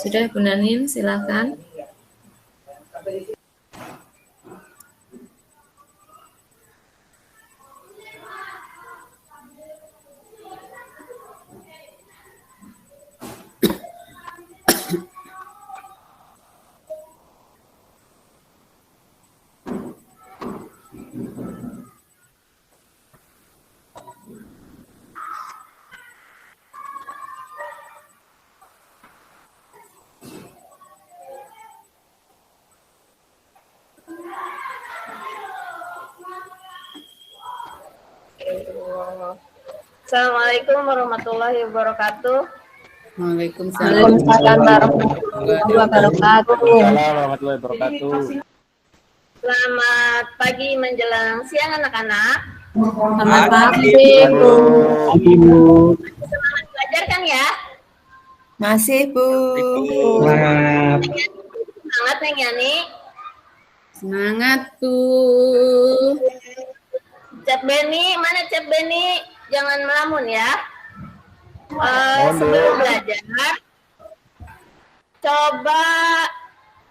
Sudah Bu Nanin, silakan. Assalamualaikum warahmatullahi wabarakatuh. Waalaikumsalam warahmatullahi wabarakatuh. Selamat pagi menjelang siang anak-anak. Selamat pagi Bu. Semangat belajar kan ya? Masih Bu. Semangat Neng Yani. Semangat Bu. Cep Beni, mana Cep Beni? Jangan melamun ya. Sebelum belajar, coba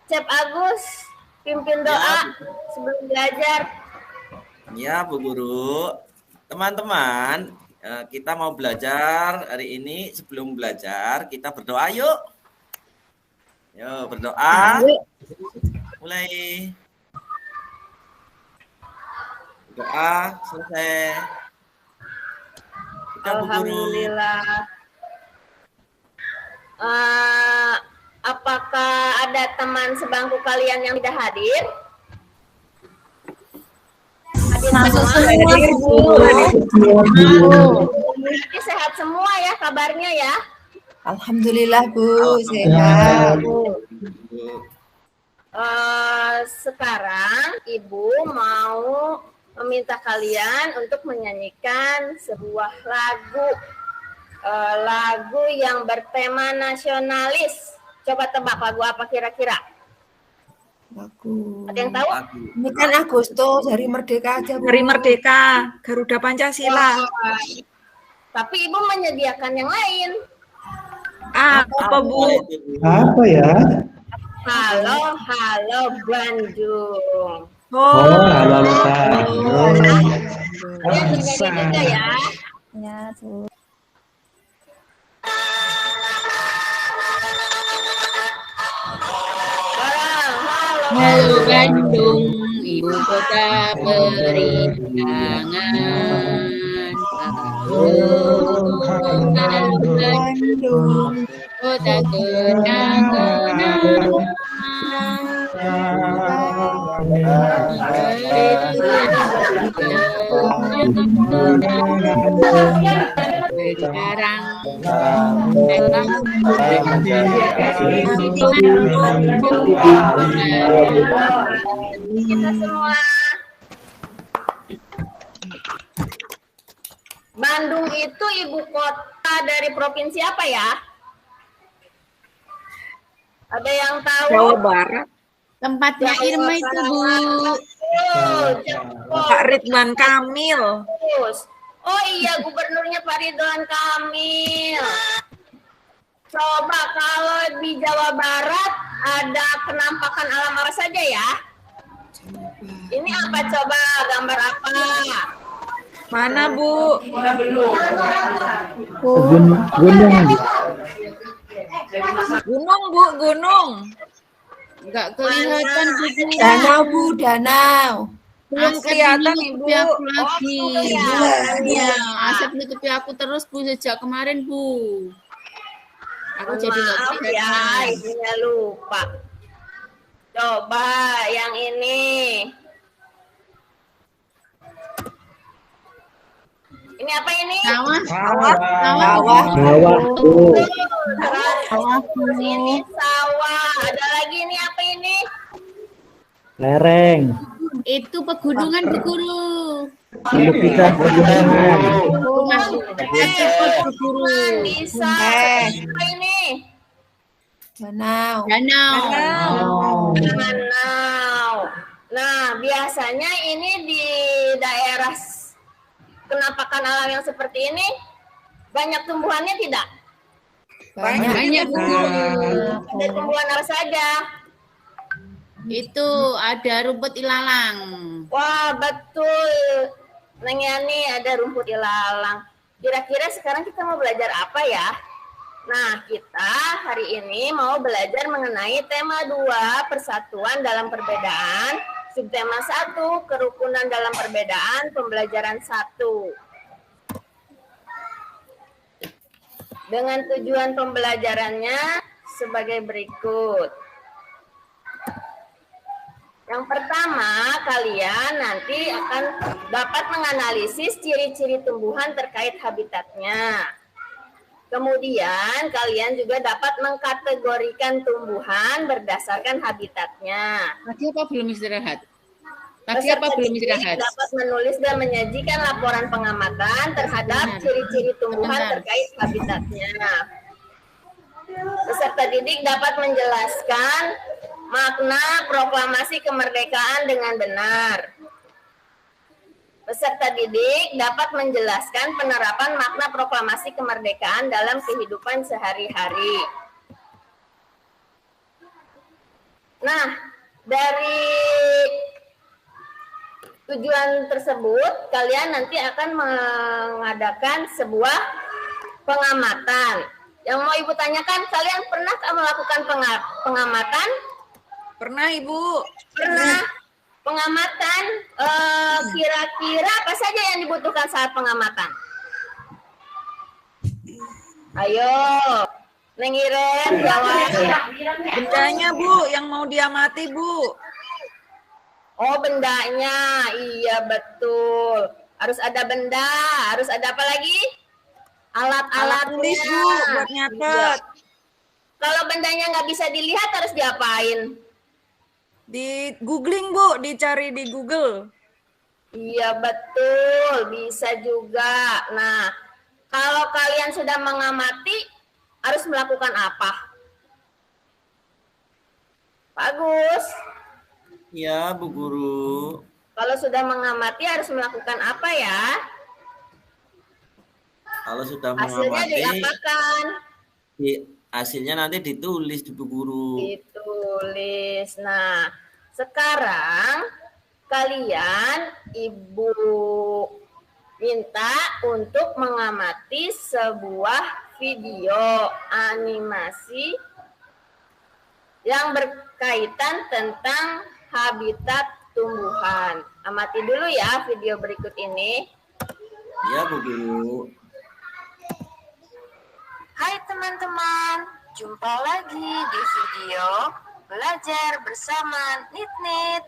Cep Agus pimpin doa sebelum belajar. Ya Bu Guru. Teman-teman, kita mau belajar hari ini. Sebelum belajar, kita berdoa yuk. Yuk berdoa. Mulai. Doa selesai. Kita Bu Guru. Alhamdulillah. Apakah ada teman sebangku kalian yang tidak hadir? Masuk semua Bu. Jadi sehat semua ya kabarnya ya. Alhamdulillah Bu, sehat. Sekarang Ibu mau meminta kalian untuk menyanyikan sebuah lagu yang bertema nasionalis. Coba tebak lagu apa kira-kira? Lagu. Ada yang tahu? Ini kan Agustus, Hari Merdeka aja Bu. Hari Merdeka, Garuda Pancasila. Tapi Ibu menyediakan yang lain. Apa Bu? Apa ya? Halo, halo Bandung. Halo Pak. Kalian bernyanyi juga ya. Ya Bu. Halo Bandung, ibu kota perikangan. Halo Bandung, kota kenangan. Sekarang kita semua. Bandung itu ibu kota dari provinsi apa ya? Ada yang tahu? Jawa Barat. Tempatnya Irma itu Bu. Pak Ridwan Kamil. Oh iya, gubernurnya Pak Ridwan Kamil. Coba kalau di Jawa Barat ada penampakan alam apa saja ya? Ini apa coba? Gambar apa? Mana Bu? Gunung Bu, gunung. Enggak kelihatan Bu. Danau Bu, danau. Belum kelihatan Ibu. Aku lagi. Iya. Asap nutupi aku terus Bu sejak kemarin Bu. Aku jadi nggak Maaf bisa. ya, ibunya lupa. Coba yang ini. Ini apa ini? Sawah. Sawah. Terus ini sawah. Ada lagi ini apa ini? Lereng. Itu pegunungan Bu Guru. Kita pegunungan. Cepet Bu Guru. Bisa. Apa ini? Danau. Danau. Danau. Nah, biasanya ini di daerah penampakan alam yang seperti ini banyak tumbuhannya tidak? Banyak Bu. Ada tumbuhan apa saja? Itu ada rumput ilalang. Wah, betul. Neng Yani, ada rumput ilalang. Kira-kira sekarang kita mau belajar apa ya? Nah, kita hari ini mau belajar mengenai tema 2, persatuan dalam perbedaan. Subtema 1, kerukunan dalam perbedaan, pembelajaran 1. Dengan tujuan pembelajarannya sebagai berikut. Yang pertama, kalian nanti akan dapat menganalisis ciri-ciri tumbuhan terkait habitatnya. Kemudian, kalian juga dapat mengkategorikan tumbuhan berdasarkan habitatnya. Tadi apa belum istirahat? Tadi apa belum istirahat? Dapat menulis dan menyajikan laporan pengamatan terhadap ciri-ciri tumbuhan terkait habitatnya. Peserta didik dapat menjelaskan makna proklamasi kemerdekaan dengan benar. Peserta didik dapat menjelaskan penerapan makna proklamasi kemerdekaan dalam kehidupan sehari-hari. Nah, dari tujuan tersebut, kalian nanti akan mengadakan sebuah pengamatan. Yang mau Ibu tanyakan, kalian pernah melakukan pengamatan? Pernah Ibu. Pernah. Pengamatan, kira-kira apa saja yang dibutuhkan saat pengamatan? Ayo, Neng Iren, jawab. Bendanya Bu, yang mau diamati Bu. Oh, bendanya. Iya, betul. Harus ada benda. Harus ada apa lagi? Alat-alatnya. Tulis Bu, buat nyatet. Kalau bendanya nggak bisa dilihat, harus diapain? Di googling Bu, dicari di Google. Iya, betul. Bisa juga. Nah, kalau kalian sudah mengamati, harus melakukan apa? Pak Agus? Ya, Bu Guru. Kalau sudah mengamati, harus melakukan apa ya? Kalau sudah Hasilnya mengamati, diapakan? hasilnya nanti ditulis di Bu Guru. Ditulis. Nah, sekarang kalian Ibu minta untuk mengamati sebuah video animasi yang berkaitan tentang habitat tumbuhan. Amati dulu ya video berikut ini. Ya, Bu Guru. Hai teman-teman, jumpa lagi di video Belajar Bersama Nit-Nit.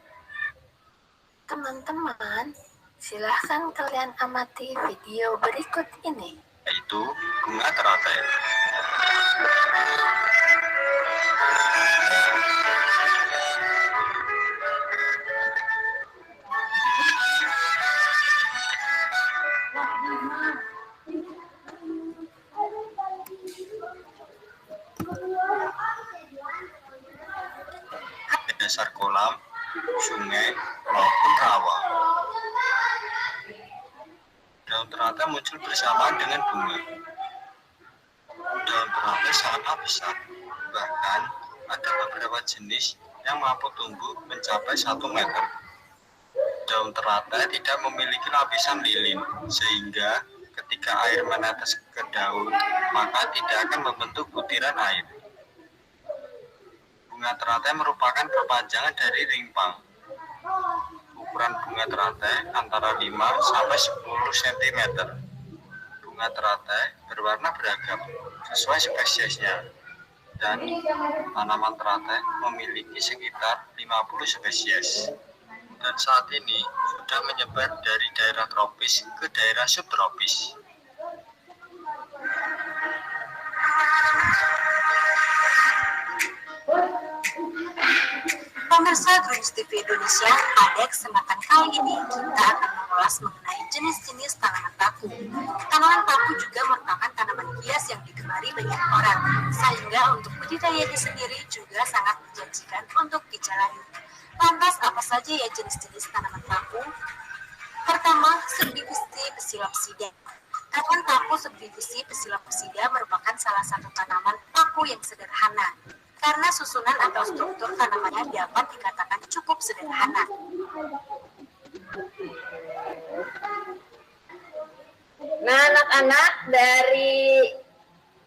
Teman-teman, silahkan kalian amati video berikut ini. Yaitu bunga teratai. Dasar kolam, sungai, maupun rawa. Daun teratai muncul bersamaan dengan bunga. Daun teratai sangatlah besar, bahkan ada beberapa jenis yang mampu tumbuh mencapai 1 meter. Daun teratai tidak memiliki lapisan lilin, sehingga ketika air menetes ke daun, maka tidak akan membentuk butiran air. Bunga teratai merupakan perpanjangan dari rimpang. Ukuran bunga teratai antara 5 sampai 10 cm. Bunga teratai berwarna beragam sesuai spesiesnya. Dan tanaman teratai memiliki sekitar 50 spesies. Dan saat ini sudah menyebar dari daerah tropis ke daerah subtropis. Pemirsa Growns TV Indonesia, pada kesempatan kali ini kita akan mengulas mengenai jenis-jenis tanaman paku. Tanaman paku juga merupakan tanaman hias yang digemari banyak orang, sehingga untuk budidayanya sendiri juga sangat menjanjikan untuk dijalani. Lantas apa saja ya jenis-jenis tanaman paku? Pertama, subdivisi Psilopsida. Tanaman paku subdivisi Psilocyida merupakan salah satu tanaman paku yang sederhana, karena susunan atau struktur tanamannya dapat dikatakan cukup sederhana. Nah, anak-anak, dari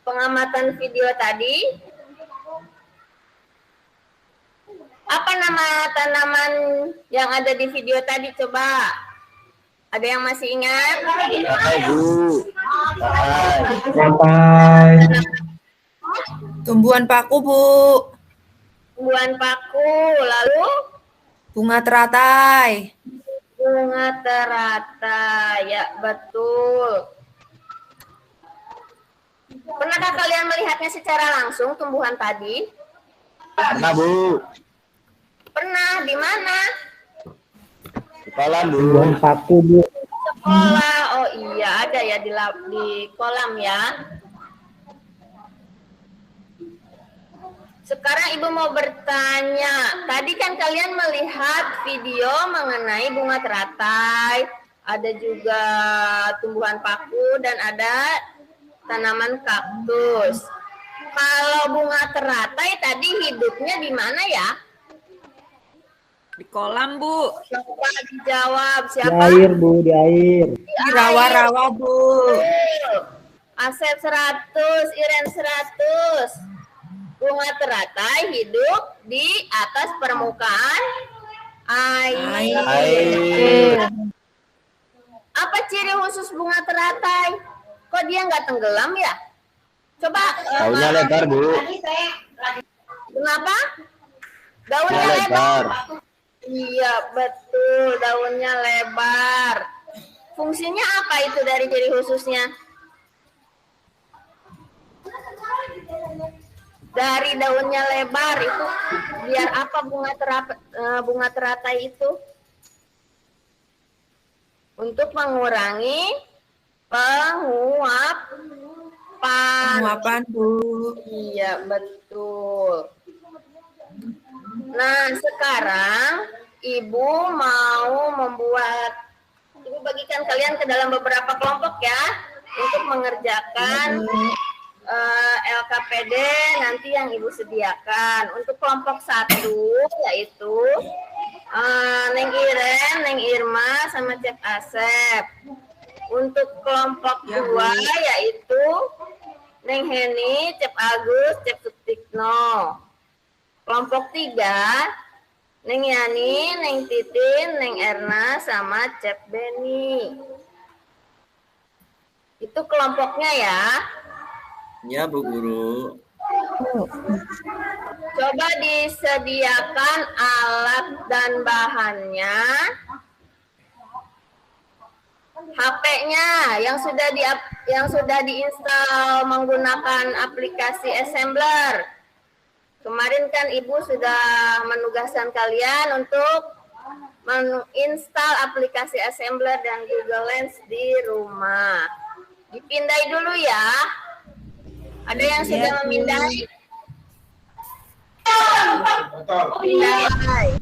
pengamatan video tadi, apa nama tanaman yang ada di video tadi? Coba. Ada yang masih ingat? Sampai. Tumbuhan paku, Bu. Tumbuhan paku, lalu Bunga teratai. bunga teratai. Ya, betul. Pernahkah kalian melihatnya secara langsung tumbuhan tadi? Pernah, Bu. Pernah, di mana? Di kolam, Bu. Tumbuhan paku, Bu. Sekolah. Oh iya, ada ya di kolam ya. Sekarang Ibu mau bertanya, tadi kan kalian melihat video mengenai bunga teratai, ada juga tumbuhan paku dan ada tanaman kaktus. Kalau bunga teratai tadi hidupnya di mana ya? Di kolam, Bu. Coba dijawab Di siapa? air, Bu, di air. Di rawa-rawa, Bu. Asep 100, Iren 100. Bunga teratai hidup di atas permukaan air. Apa ciri khusus bunga teratai? Kok dia nggak tenggelam ya? Coba. Daunnya lebar, Bu. Kenapa? Daunnya lebar. Iya, betul. Daunnya lebar. Fungsinya apa itu dari ciri khususnya? Dari daunnya lebar itu biar apa bunga teratai itu? Untuk mengurangi Penguapan, Bu. Iya, betul. Nah, sekarang Ibu mau Ibu bagikan kalian ke dalam beberapa kelompok ya untuk mengerjakan LKPD nanti yang Ibu sediakan. Untuk kelompok 1 yaitu Neng Iren, Neng Irma, sama Cep Asep. Untuk kelompok 2 yaitu Neng Heni, Cep Agus, Cep Sutikno. Kelompok 3 Neng Yani, Neng Titin, Neng Erna, sama Cep Beni. Itu kelompoknya ya. Ya, Bu Guru. Coba disediakan alat dan bahannya. HP-nya yang sudah diinstal menggunakan aplikasi Assembler. Kemarin kan Ibu sudah menugaskan kalian untuk menginstal aplikasi Assembler dan Google Lens di rumah. Dipindai dulu ya. Ada yang sudah memindai? Pindai.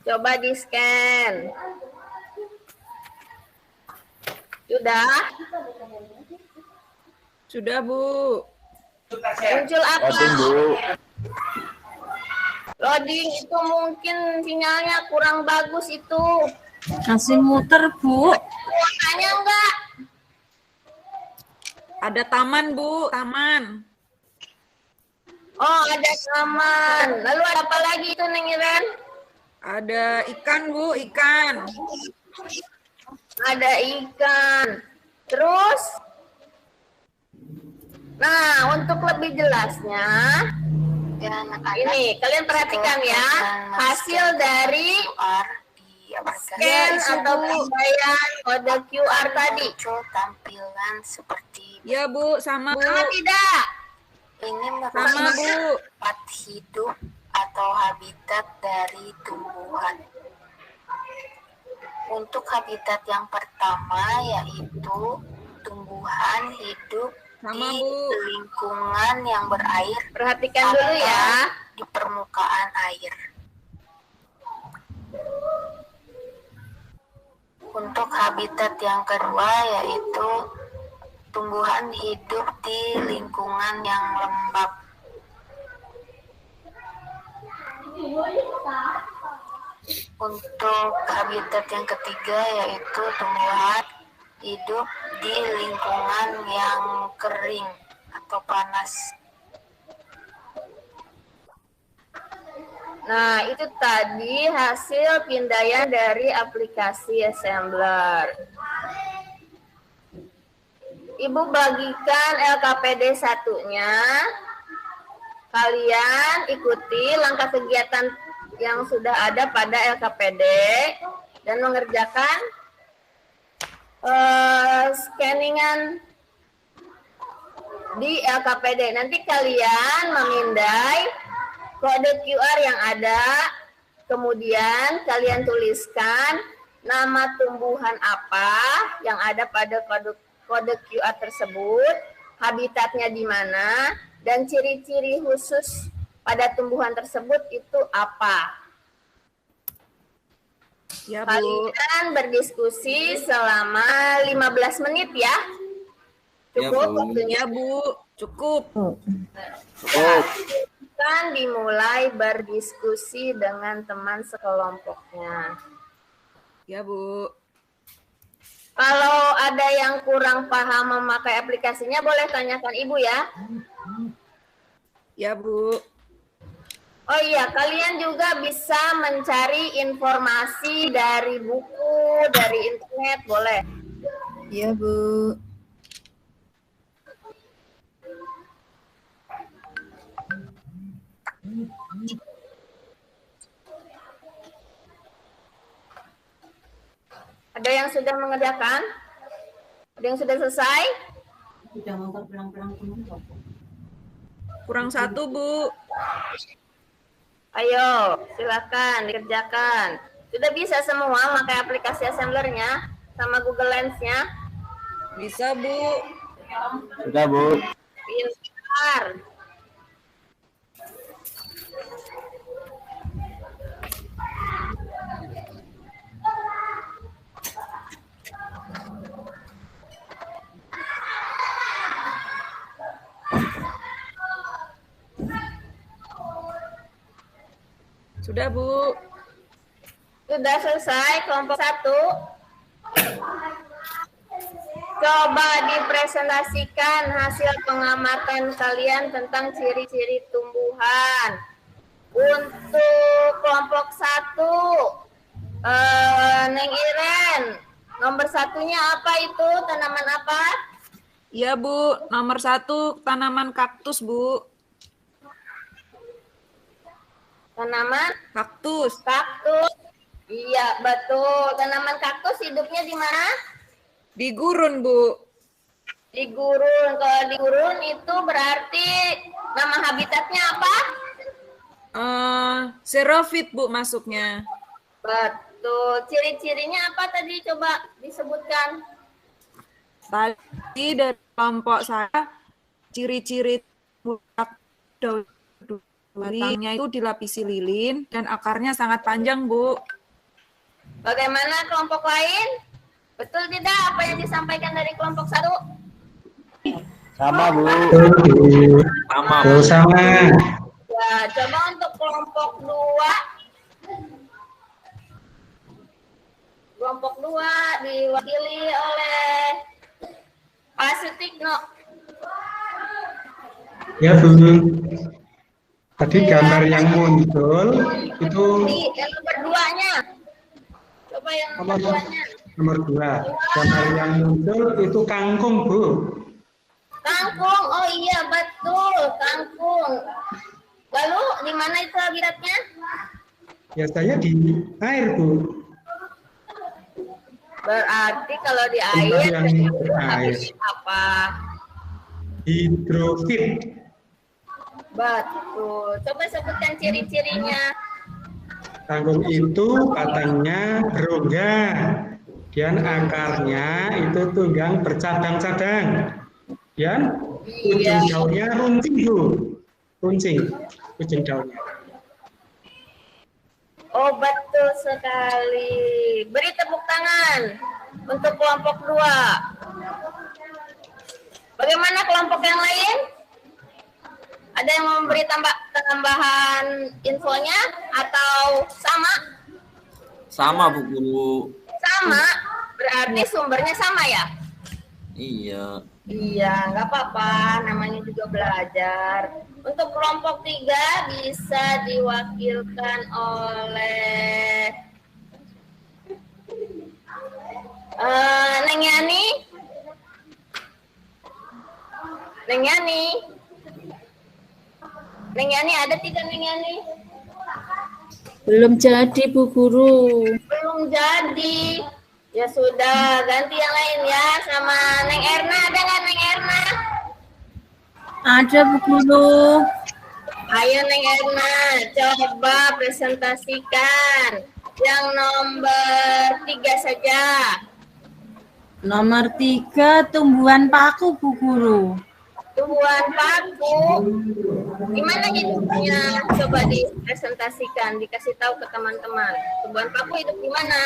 Coba di-scan. Sudah? Sudah, Bu. Muncul apa? Loading, Bu. Loading itu mungkin sinyalnya kurang bagus itu. Masih muter, Bu. Makanya enggak? Ada taman, Bu. Taman. Oh, ada taman. Lalu ada apa lagi itu, Neng Iren? Ada ikan, Bu. Ikan. Ada ikan. Terus? Nah, untuk lebih jelasnya, ini kalian perhatikan ya, hasil dari scan atau pemberian kode QR tadi. Tampilan seperti Ya, Bu. Sama, Bu. Sama tidak? ini Sama, merupakan Bu. tempat hidup atau habitat dari tumbuhan. Untuk habitat yang pertama yaitu tumbuhan hidup Sama, di Bu. lingkungan yang berair Perhatikan dulu ya. di permukaan air. Untuk habitat yang kedua yaitu Tumbuhan hidup di lingkungan yang lembab. Untuk habitat yang ketiga yaitu tumbuhan hidup di lingkungan yang kering atau panas. Nah, itu tadi hasil pindaian dari aplikasi Assembler. Ibu bagikan LKPD 1-nya. Kalian ikuti langkah kegiatan yang sudah ada pada LKPD dan mengerjakan scanningan di LKPD. Nanti kalian memindai kode QR yang ada, kemudian kalian tuliskan nama tumbuhan apa yang ada pada kode QR tersebut, habitatnya di mana, dan ciri-ciri khusus pada tumbuhan tersebut itu apa. Ya, Bu. Kalian berdiskusi selama 15 menit ya. Cukup Ya, Bu. waktunya, Ya, Bu. Cukup. kan dimulai berdiskusi dengan teman sekelompoknya. Ya, Bu. Kalau ada yang kurang paham memakai aplikasinya, boleh tanyakan Ibu ya. Ya, Bu. Oh iya, kalian juga bisa mencari informasi dari buku, dari internet, boleh. Iya, Bu. Ada yang sudah mengerjakan? Ada yang sudah selesai? Kurang 1, Bu. Ayo, silakan dikerjakan. Sudah bisa semua pakai aplikasi Assembler-nya sama Google Lens-nya? Bisa, Bu. Sudah, Bu. Pintar. Sudah, Bu. Sudah selesai kelompok 1. Coba dipresentasikan hasil pengamatan kalian tentang ciri-ciri tumbuhan. Untuk kelompok 1, Neng Iren, nomor 1-nya apa itu? Tanaman apa? Ya, Bu. Nomor 1, tanaman kaktus, Bu. Tanaman Kaktus. kaktus. Iya, betul. Tanaman kaktus hidupnya di mana? Di gurun, Bu. Di gurun. Kalau di gurun itu berarti nama habitatnya apa? Xerophyt, Bu, masuknya. Betul. Ciri-cirinya apa tadi? Coba disebutkan. Tadi dari kelompok saya, ciri-ciri daun batangnya itu dilapisi lilin dan akarnya sangat panjang, Bu. Bagaimana kelompok lain? Betul tidak apa yang disampaikan dari kelompok 1? Sama, Bu. Sama. Oh, sama. Ya, coba untuk kelompok 2. Kelompok 2 diwakili oleh Pak Sutikno. Ya, Bu. Tadi gambar yang muncul itu Yang nomor 2-nya. Coba yang nomor 2-nya. nomor 2. Gambar yang muncul itu kangkung, Bu. Kangkung, oh iya betul, kangkung. Lalu di mana itu habitatnya? Biasanya di air, Bu. Berarti kalau di Tempat air, yang itu berair. habitat apa? Hidrofit. Betul. Coba sebutkan ciri-cirinya. Kangkung itu batangnya berongga. Dan akarnya itu tunggang bercabang-cabang. Dan ujung daunnya runcing, Bu. Runcing ujung daunnya. Oh betul sekali. Beri tepuk tangan untuk kelompok 2. Bagaimana kelompok yang lain? Ada yang memberi tambahan infonya atau sama? Sama Bu Guru. Sama, berarti sumbernya sama ya? Iya. Iya, nggak apa-apa, namanya juga belajar. Untuk kelompok 3 bisa diwakilkan oleh Neng Yani. Neng Yani. Neng Yani ada tidak Neng Yani? Belum jadi Bu Guru. Belum jadi. Ya sudah, ganti yang lain ya sama Neng Erna. Ada nggak Neng Erna? Ada Bu Guru. Ayo Neng Erna, coba presentasikan yang nomor 3 saja. Nomor 3 tumbuhan paku Bu Guru. Tumbuhan paku. Gimana hidupnya? Coba dipresentasikan, dikasih tahu ke teman-teman. Tumbuhan paku hidup di mana?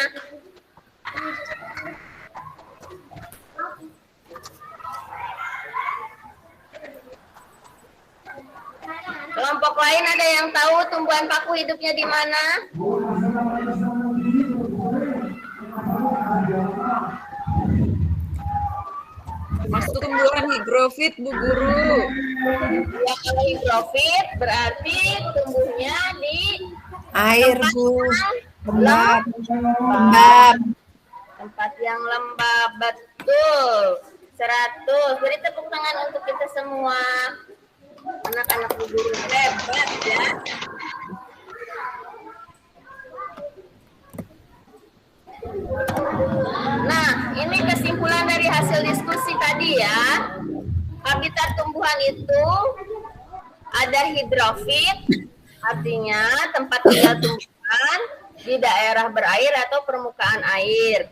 Kelompok lain ada yang tahu tumbuhan paku hidupnya di mana? Masuk tumbuhan higrofit Bu Guru. Ya kalau higrofit berarti tumbuhnya di Air, tempat Bu. yang Lembab. Lembab. Tempat yang lembab, betul. 100. Beri tepuk tangan untuk kita semua. Anak-anak Bu Guru hebat ya. Nah, ini kesimpulan dari hasil diskusi tadi ya. Habitat tumbuhan itu ada hidrofit, artinya tempat tinggal tumbuhan di daerah berair atau permukaan air.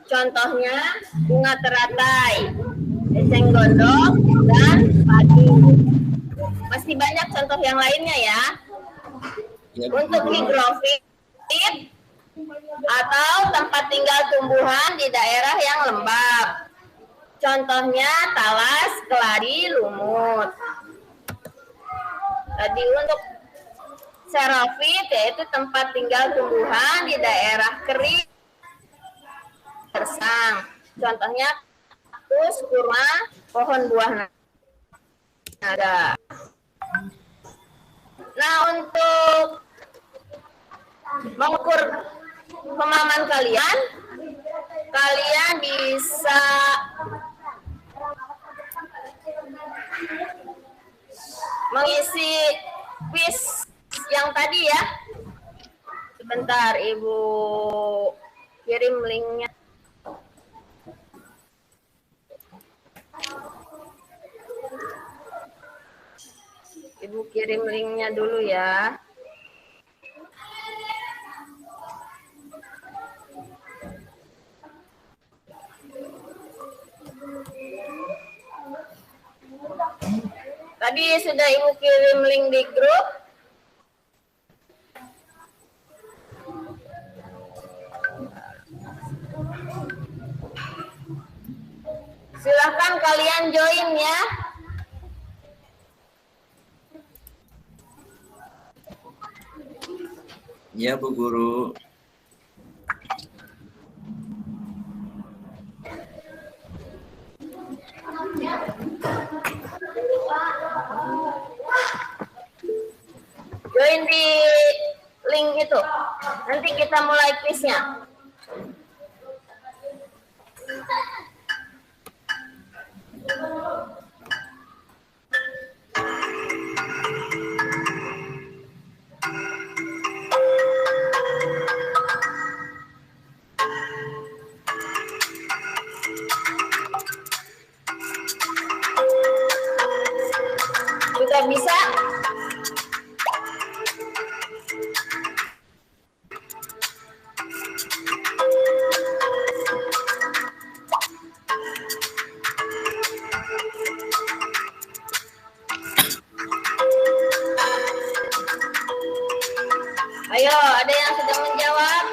Contohnya bunga teratai, eceng gondok, dan padi. Masih banyak contoh yang lainnya ya. Untuk higrofit atau tempat tinggal tumbuhan di daerah yang lembab. Contohnya talas, keladi, lumut. Tadi untuk xerofit yaitu tempat tinggal tumbuhan di daerah kering gersang. Contohnya kaktus, kurma, pohon buah naga. Nah, untuk mengukur pemahaman kalian, kalian bisa mengisi quiz yang tadi ya. Sebentar, Ibu kirim linknya. Ibu kirim linknya dulu ya. Tadi sudah Ibu kirim link di grup. Silahkan kalian join ya. Ya Bu Guru. Join di link itu. Nanti kita mulai quiznya. Sudah bisa? Ayo, ada yang sudah menjawab?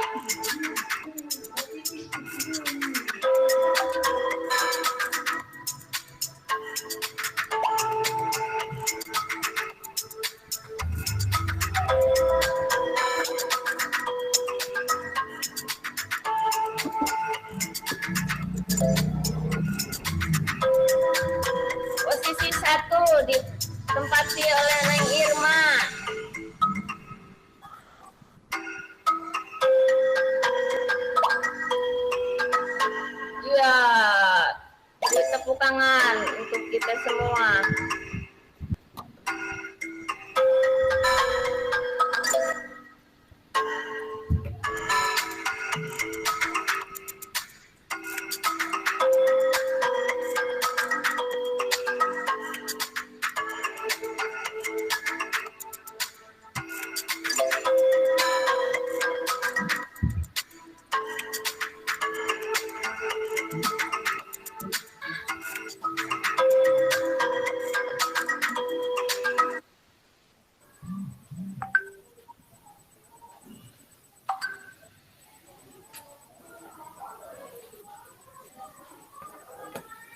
boleh Neng Irma. Ya, tepuk tangan untuk kita semua.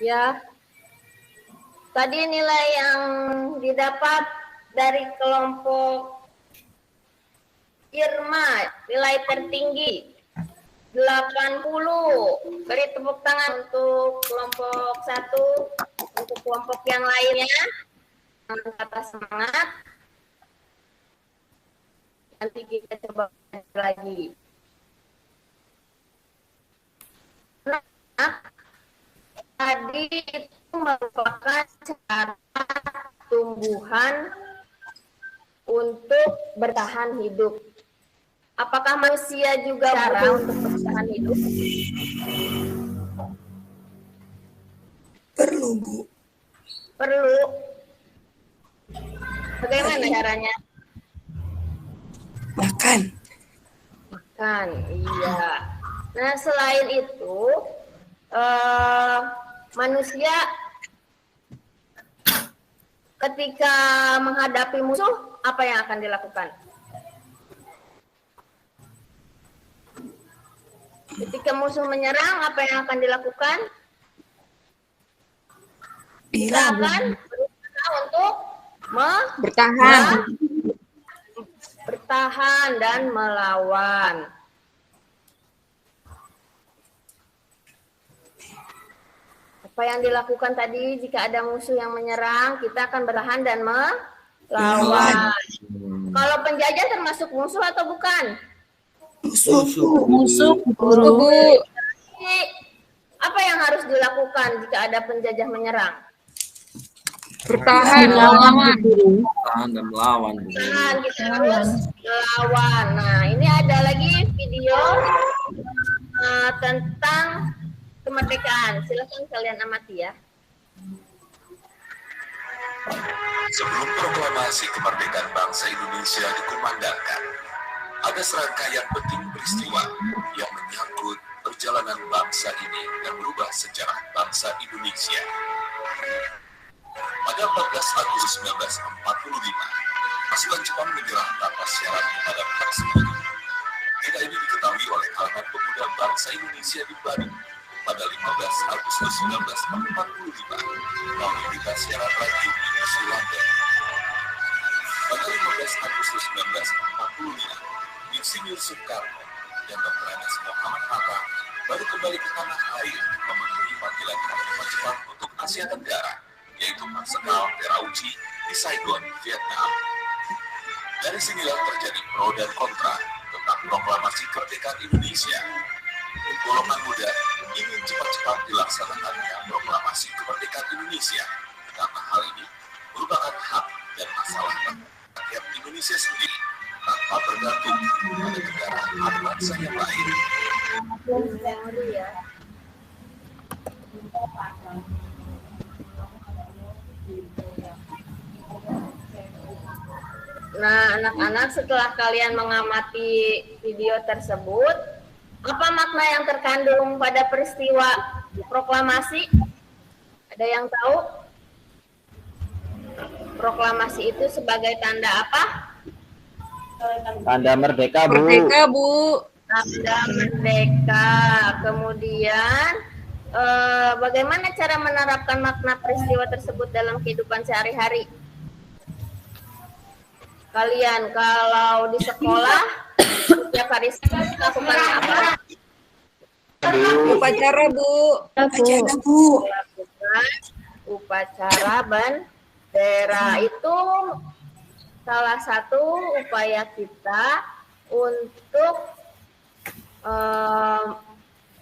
Ya, tadi nilai yang didapat dari kelompok Irma, nilai tertinggi 80. Beri tepuk tangan untuk kelompok 1, untuk kelompok yang lainnya. Kata semangat. Nanti kita coba lagi. Nah, tadi itu merupakan cara tumbuhan untuk bertahan hidup. Apakah manusia juga cara untuk bertahan hidup? Perlu, Bu. Perlu. Bagaimana caranya? Makan. Makan, iya. Nah, selain itu, manusia ketika menghadapi musuh, apa yang akan dilakukan? Ketika musuh menyerang, apa yang akan dilakukan? Kita akan berusaha untuk bertahan dan melawan. Apa yang dilakukan tadi jika ada musuh yang menyerang, kita akan bertahan dan melawan. Kalau penjajah termasuk musuh atau bukan? Musuh. Bu. Apa yang harus dilakukan jika ada penjajah menyerang? Bertahan, melawan. Tahan dan melawan. Nah, kita harus melawan. Nah, ini ada lagi video tentang kemerdekaan. Silakan kalian amati ya. Sebelum proklamasi kemerdekaan bangsa Indonesia dikumandangkan, ada serangkaian penting peristiwa yang menyangkut perjalanan bangsa ini dan merubah sejarah bangsa Indonesia. Pada 14 Agustus 1945, pasukan Jepang menyerah tanpa syarat kepada Persekutu. Berita ini diketahui oleh kalangan pemuda bangsa Indonesia di Bandung pada 15 Agustus 1945 melalui berita siaran radio di London. Pada 15 Agustus 1945, Insinyur Soekarno dan Dr. Anas Muhammad Hatta baru kembali ke tanah air memenuhi panggilan Panglima Jepang untuk Asia Tenggara, yaitu Marsekal Terauchi di Saigon, Vietnam. Dari sinilah terjadi pro dan kontra tentang proklamasi kemerdekaan Indonesia. Golongan muda ingin cepat-cepat dilaksanakannya proklamasi kemerdekaan Indonesia, karena hal ini merupakan hak dan masalah rakyat Indonesia sendiri, tanpa bergantung pada negara atau bangsa yang lain. Nah, anak-anak, setelah kalian mengamati video tersebut, apa makna yang terkandung pada peristiwa proklamasi? Ada yang tahu? Proklamasi itu sebagai tanda apa? Tanda merdeka, Bu. Merdeka, Bu. Tanda merdeka. Kemudian, bagaimana cara menerapkan makna peristiwa tersebut dalam kehidupan sehari-hari? Kalian kalau di sekolah setiap hari lakukan apa? Upacara, Bu. Acara, Bu. Lakukan upacara bendera. Itu salah satu upaya kita untuk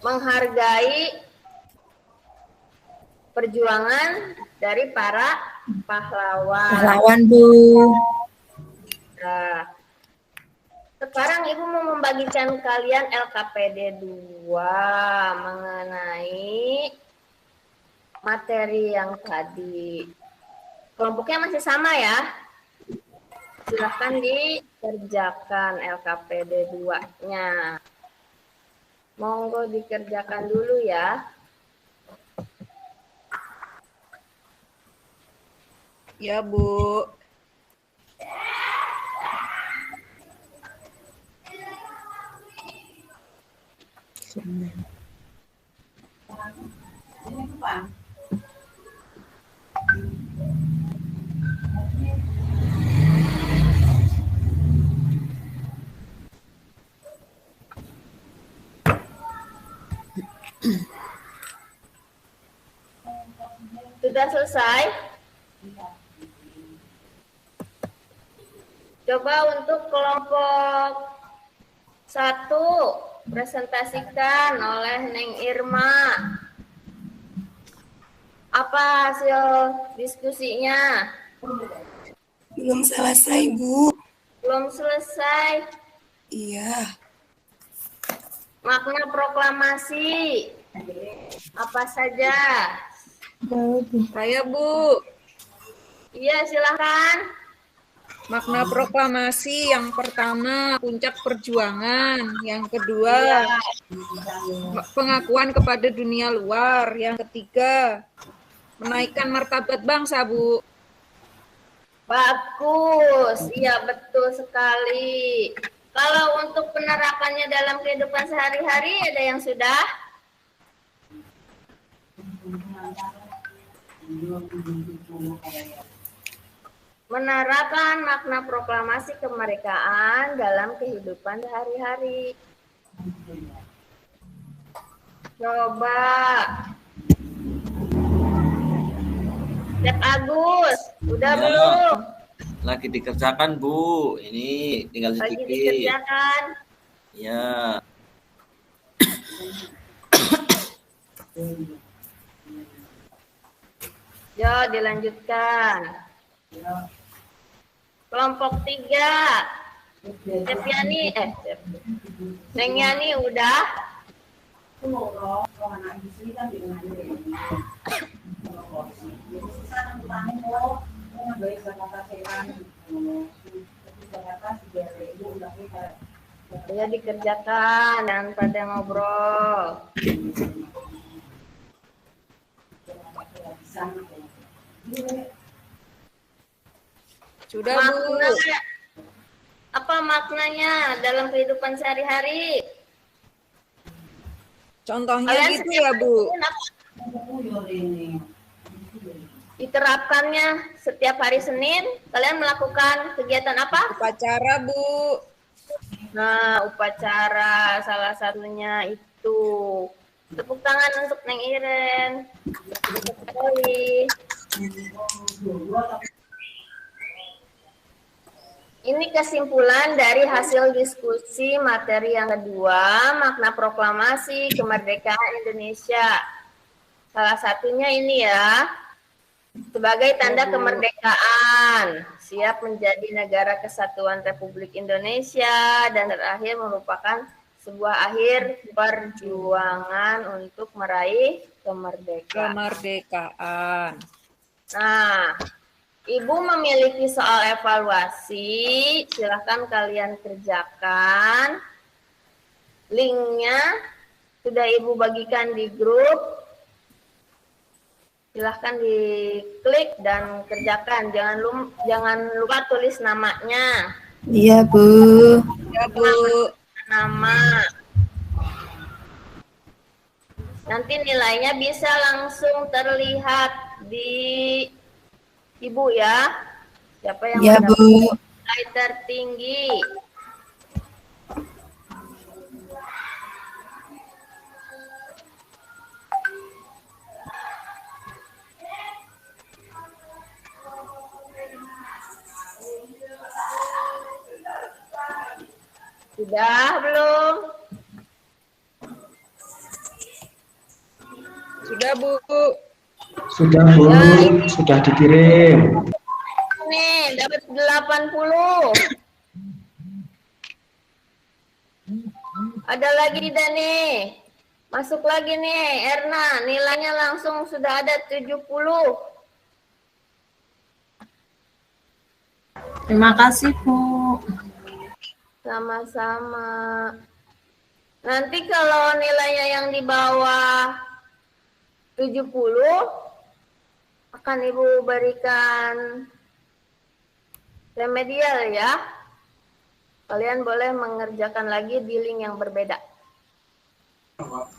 menghargai perjuangan dari para pahlawan. Pahlawan, Bu. Nah, sekarang Ibu mau membagikan kalian LKPD 2 mengenai materi yang tadi. Kelompoknya masih sama ya. Silahkan dikerjakan LKPD 2-nya. Monggo dikerjakan dulu ya. Ya, Bu. Sudah selesai? Coba untuk kelompok 1 presentasikan oleh Neng Irma. Apa hasil diskusinya? Belum selesai, Bu. Belum selesai. Iya. Makna proklamasi. Apa saja? Saya, Bu. Iya, silakan. Makna proklamasi yang pertama, puncak perjuangan. Yang kedua, pengakuan kepada dunia luar. Yang ketiga, menaikkan martabat bangsa, Bu. Bagus, iya betul sekali. Kalau untuk penerapannya dalam kehidupan sehari-hari, ada yang sudah? Menerapkan makna proklamasi kemerdekaan dalam kehidupan sehari-hari. Coba. Step Agus, udah Ya. belum? Lagi dikerjakan, Bu. Ini tinggal Lagi sedikit. dikerjakan. Ya. Yo, dilanjutkan. Kelompok 3. Neng Yani udah? Ya dikerjakan dan pada ngobrol. Sudah, Bu. Apa maknanya dalam kehidupan sehari-hari? Contohnya Kalian gitu setiap ya, Bu. Diterapkannya setiap hari Senin, kalian melakukan kegiatan apa? Upacara, Bu. Nah, upacara salah satunya itu. Tepuk tangan untuk Neng Iren. Ini kesimpulan dari hasil diskusi materi yang kedua, makna proklamasi kemerdekaan Indonesia. Salah satunya ini ya, sebagai tanda kemerdekaan, siap menjadi negara kesatuan Republik Indonesia, dan terakhir merupakan sebuah akhir perjuangan untuk meraih kemerdekaan. Nah, Ibu memiliki soal evaluasi, silahkan kalian kerjakan. Linknya sudah Ibu bagikan di grup. Silahkan diklik dan kerjakan. Jangan lupa tulis namanya. Iya, Bu. Ya, Bu. Nama. Nanti nilainya bisa langsung terlihat di Ibu ya. Siapa yang Ya, Bu. nilai tertinggi? Sudah belum? Sudah, Bu. Sudah Bu, sudah dikirim. Nih, dapat 80. Ada lagi tidak nih? Masuk lagi nih, Erna. Nilainya langsung sudah ada 70. Terima kasih, Bu. Sama-sama. Nanti kalau nilainya yang di bawah 70, akan Ibu berikan remedial ya. Kalian boleh mengerjakan lagi di link yang berbeda.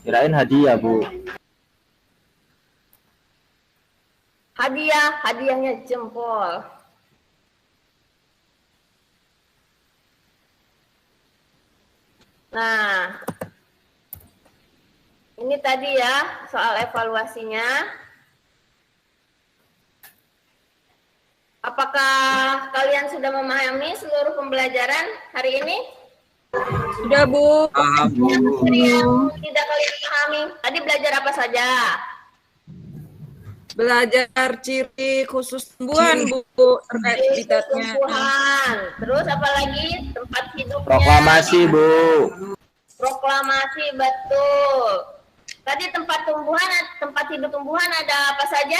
Kirain hadiah, Bu. Hadiahnya jempol. Nah, ini tadi ya soal evaluasinya. Apakah kalian sudah memahami seluruh pembelajaran hari ini? Sudah, Bu. Yang tidak kalian pahami, tadi belajar apa saja? Belajar ciri khusus tumbuhan, Bu, terkait habitatnya. Tumbuhan. Terus apa lagi? Tempat hidupnya. Proklamasi, Bu. Proklamasi, betul. Tadi tempat hidup tumbuhan ada apa saja?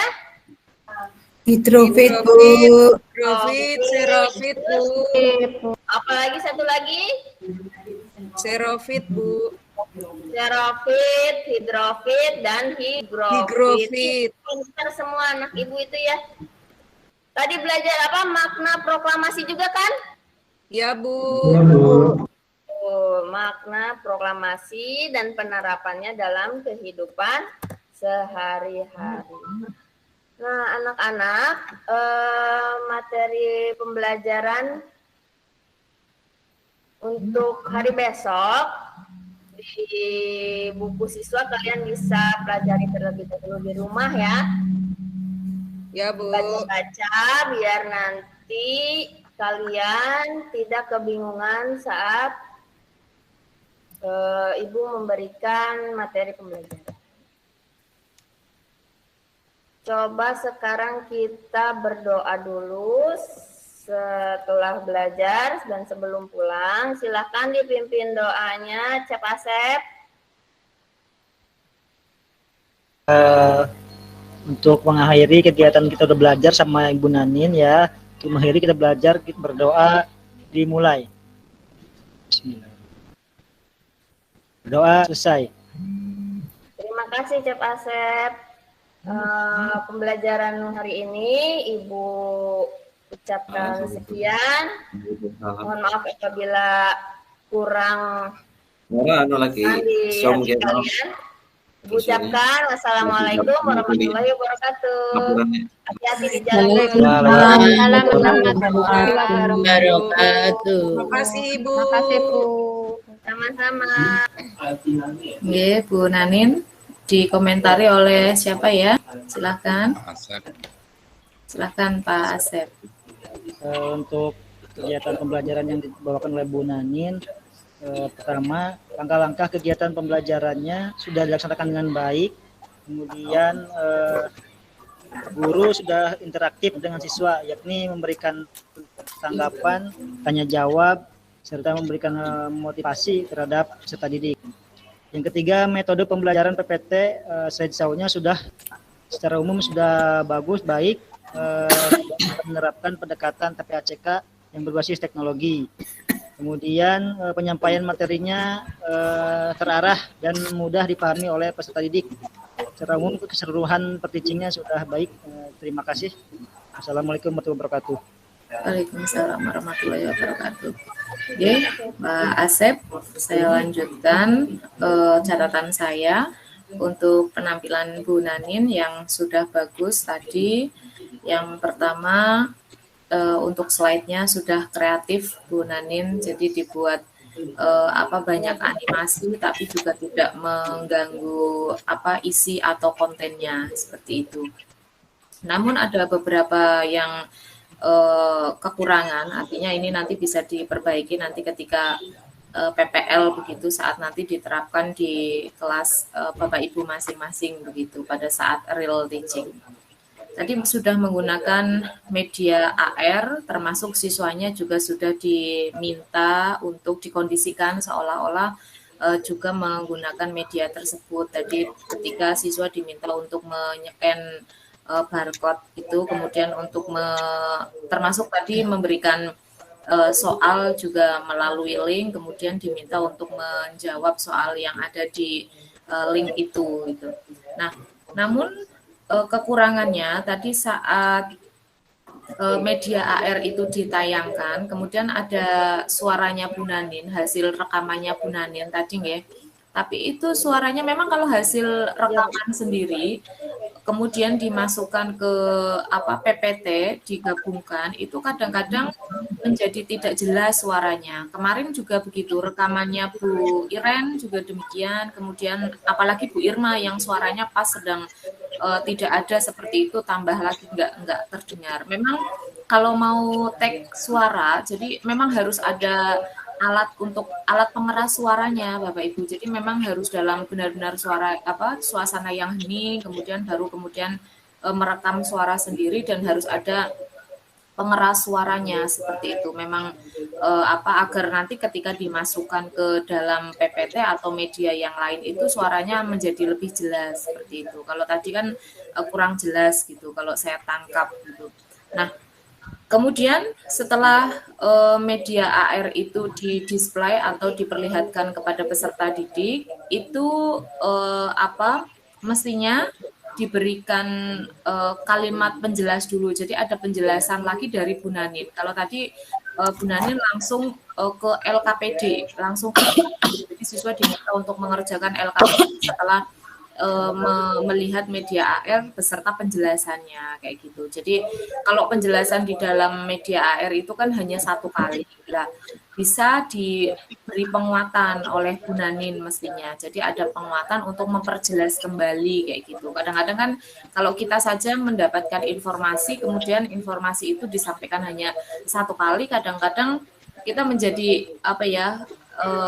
Hidrofit, Bu. Hidrofit, serofit, Bu. Apalagi satu lagi? Serofit, Bu. Serofit, hidrofit, dan higrofit. Pintar semua anak ibu itu ya. Tadi belajar apa? Makna proklamasi juga kan? Ya, Bu. Makna proklamasi dan penerapannya dalam kehidupan sehari-hari. Nah, anak-anak, materi pembelajaran untuk hari besok di buku siswa kalian bisa pelajari terlebih dahulu di rumah ya. Ya, Bu. Baca-baca biar nanti kalian tidak kebingungan saat Ibu memberikan materi pembelajaran. Coba sekarang kita berdoa dulu setelah belajar dan sebelum pulang. Silakan dipimpin doanya, Cep Asep. Untuk mengakhiri kegiatan kita udah belajar sama Ibu Nanin ya. Untuk mengakhiri kita belajar, kita berdoa, dimulai. Bismillah. Doa selesai. Terima kasih Cep Asep. Pembelajaran hari ini Ibu ucapkan sekian. Mohon maaf apabila kurang lagi. Kalian. Ibu ucapkan wassalamualaikum warahmatullahi wabarakatuh. Hati-hati di jalan. Warahmatullahi wabarakatuh. Terima kasih, Ibu. Terima kasih, Bu. Sama-sama. Nggih, Bu Nanin, dikomentari oleh siapa ya? Silakan. Silakan Pak Asep. Untuk kegiatan pembelajaran yang dibawakan oleh Bu Nanin, pertama, langkah-langkah kegiatan pembelajarannya sudah dilaksanakan dengan baik. Kemudian guru sudah interaktif dengan siswa, yakni memberikan tanggapan, tanya jawab, serta memberikan motivasi terhadap peserta didik. Yang ketiga, metode pembelajaran PPT slideshow-nya sudah secara umum sudah bagus, baik, menerapkan pendekatan TPACK yang berbasis teknologi. Kemudian penyampaian materinya terarah dan mudah dipahami oleh peserta didik. Secara umum keseluruhan teaching-nya sudah baik. Terima kasih. Assalamualaikum warahmatullahi wabarakatuh. Waalaikumsalam warahmatullahi wabarakatuh. Oke, Pak Asep, saya lanjutkan catatan saya untuk penampilan Bu Nanin yang sudah bagus tadi. Yang pertama, untuk slide-nya sudah kreatif Bu Nanin, jadi dibuat banyak animasi tapi juga tidak mengganggu isi atau kontennya seperti itu. Namun ada beberapa yang kekurangan, artinya ini nanti bisa diperbaiki nanti ketika PPL begitu saat nanti diterapkan di kelas Bapak Ibu masing-masing begitu pada saat real teaching. Tadi sudah menggunakan media AR, termasuk siswanya juga sudah diminta untuk dikondisikan seolah-olah juga menggunakan media tersebut. Tadi ketika siswa diminta untuk menyeken barcode itu, kemudian untuk termasuk tadi memberikan soal juga melalui link, kemudian diminta untuk menjawab soal yang ada di link itu. Gitu. Nah, namun kekurangannya tadi saat media AR itu ditayangkan, kemudian ada suaranya Bu Nanin, hasil rekamannya Bu Nanin tadi nggih. Tapi itu suaranya memang kalau hasil rekaman sendiri kemudian dimasukkan ke PPT digabungkan itu kadang-kadang menjadi tidak jelas suaranya. Kemarin juga begitu, rekamannya Bu Iren juga demikian, kemudian apalagi Bu Irma yang suaranya pas sedang tidak ada seperti itu, tambah lagi enggak terdengar. Memang kalau mau tag suara, jadi memang harus ada alat pengeras suaranya Bapak Ibu. Jadi memang harus dalam benar-benar suasana yang hening, kemudian merekam suara sendiri dan harus ada pengeras suaranya seperti itu. Memang agar nanti ketika dimasukkan ke dalam PPT atau media yang lain itu suaranya menjadi lebih jelas seperti itu. Kalau tadi kan kurang jelas gitu kalau saya tangkap gitu. Nah, kemudian setelah media AR itu di-display atau diperlihatkan kepada peserta didik, itu mestinya diberikan kalimat penjelas dulu. Jadi ada penjelasan lagi dari Bu Nanin. Kalau tadi Bu Nanin langsung ke LKPD, langsung ke jadi siswa diminta untuk mengerjakan LKPD setelah melihat media AR beserta penjelasannya kayak gitu. Jadi kalau penjelasan di dalam media AR itu kan hanya satu kali, nah, bisa diberi penguatan oleh Bu Nanin mestinya. Jadi ada penguatan untuk memperjelas kembali kayak gitu. Kadang-kadang kan kalau kita saja mendapatkan informasi, kemudian informasi itu disampaikan hanya satu kali, kadang-kadang kita menjadi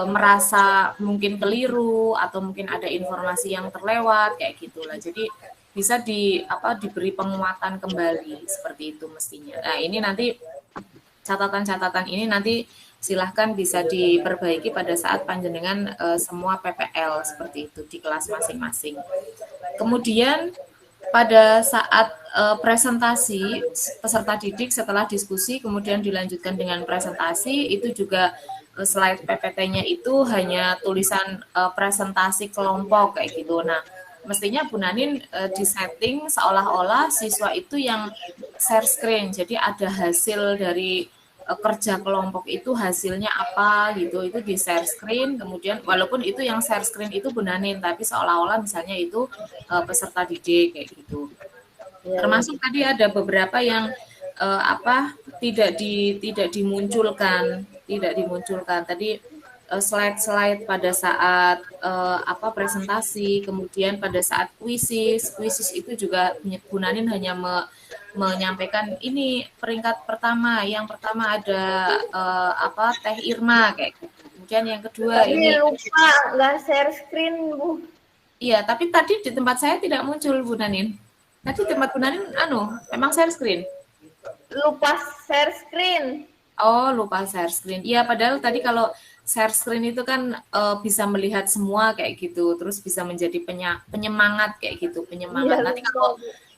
merasa mungkin keliru atau mungkin ada informasi yang terlewat kayak gitulah. Jadi bisa diberi penguatan kembali seperti itu mestinya. Nah, ini nanti catatan-catatan ini nanti silahkan bisa diperbaiki pada saat panjenengan semua PPL seperti itu di kelas masing-masing. Kemudian pada saat presentasi peserta didik setelah diskusi kemudian dilanjutkan dengan presentasi, itu juga slide PPT-nya itu hanya tulisan presentasi kelompok kayak gitu. Nah, mestinya Bu Nanin disetting seolah-olah siswa itu yang share screen. Jadi ada hasil dari kerja kelompok itu hasilnya apa gitu, itu di share screen. Kemudian walaupun itu yang share screen itu Bu Nanin, tapi seolah-olah misalnya itu peserta didik kayak gitu. Termasuk tadi ada beberapa yang tidak dimunculkan tadi slide-slide pada saat presentasi, kemudian pada saat kuisis itu juga Bu Nanin hanya menyampaikan ini peringkat pertama, yang pertama ada Teh Irma kayak gitu. Kemudian yang kedua ini lupa nggak share screen Bu. Iya, tapi tadi di tempat saya tidak muncul Bu Nanin. Tadi tempat Bu Nanin memang share screen. Lupa share screen. Oh, lupa share screen. Iya, padahal tadi kalau share screen itu kan bisa melihat semua kayak gitu, terus bisa menjadi penyemangat kayak gitu, penyemangat. Nanti kalau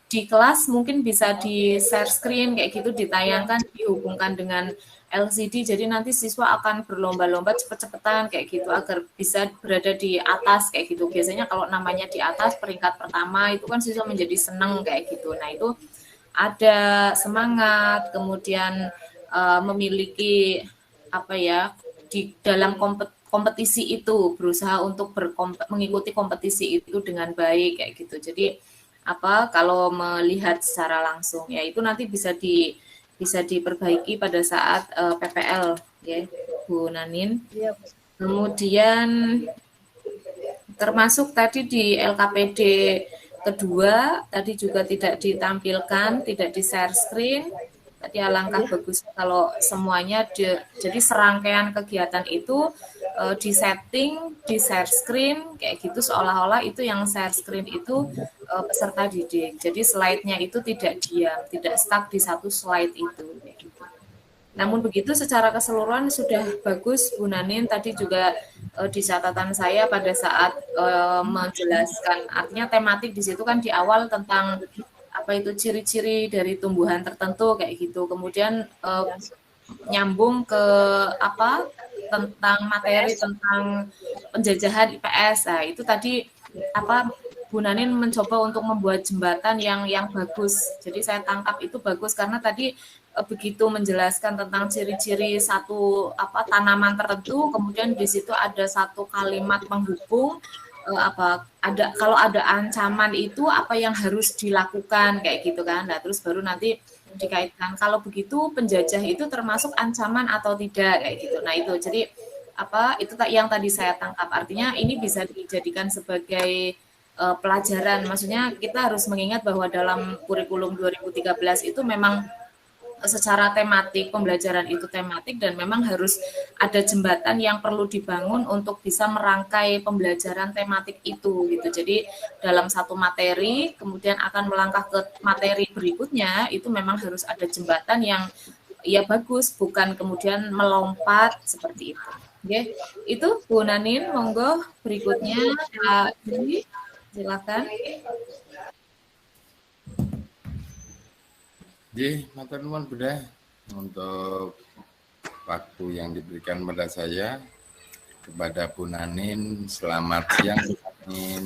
di kelas mungkin bisa di share screen kayak gitu, ditayangkan, dihubungkan dengan LCD, jadi nanti siswa akan berlomba-lomba cepet-cepetan kayak gitu agar bisa berada di atas kayak gitu. Biasanya kalau namanya di atas peringkat pertama itu kan siswa menjadi seneng kayak gitu. Nah, itu ada semangat, kemudian memiliki di dalam kompetisi itu berusaha untuk mengikuti kompetisi itu dengan baik kayak gitu. Jadi kalau melihat secara langsung ya itu nanti bisa diperbaiki pada saat PPL ya Bu Nanin. Kemudian termasuk tadi di LKPD kedua tadi juga tidak ditampilkan, tidak di share screen. Tadi alangkah bagus kalau semuanya jadi serangkaian kegiatan itu disetting, di share screen kayak gitu, seolah-olah itu yang share screen itu peserta didik. Jadi slide-nya itu tidak diam, tidak stuck di satu slide itu kayak gitu. Namun begitu secara keseluruhan sudah bagus Bu Nanin. Tadi juga di catatan saya pada saat menjelaskan, artinya tematik di situ kan di awal tentang apa itu ciri-ciri dari tumbuhan tertentu kayak gitu. Kemudian nyambung ke apa tentang materi tentang penjajahan IPS. Nah, itu tadi apa Bu Nanin mencoba untuk membuat jembatan yang bagus. Jadi saya tangkap itu bagus karena tadi begitu menjelaskan tentang ciri-ciri satu apa tanaman tertentu, kemudian di situ ada satu kalimat penghubung kalau ada ancaman itu apa yang harus dilakukan kayak gitu kan. Nah, terus baru nanti dikaitkan kalau begitu penjajah itu termasuk ancaman atau tidak kayak gitu. Nah, itu jadi itu yang tadi saya tangkap, artinya ini bisa dijadikan sebagai pelajaran. Maksudnya kita harus mengingat bahwa dalam kurikulum 2013 itu memang secara tematik, pembelajaran itu tematik dan memang harus ada jembatan yang perlu dibangun untuk bisa merangkai pembelajaran tematik itu gitu. Jadi dalam satu materi kemudian akan melangkah ke materi berikutnya itu memang harus ada jembatan yang ya bagus, bukan kemudian melompat seperti itu. Oke, itu Bu Nanin, monggo berikutnya Pak Dwi, silakan. Matur nuwun Bunda untuk waktu yang diberikan pada saya. Kepada Bu Nanin, selamat siang Bu Nanin.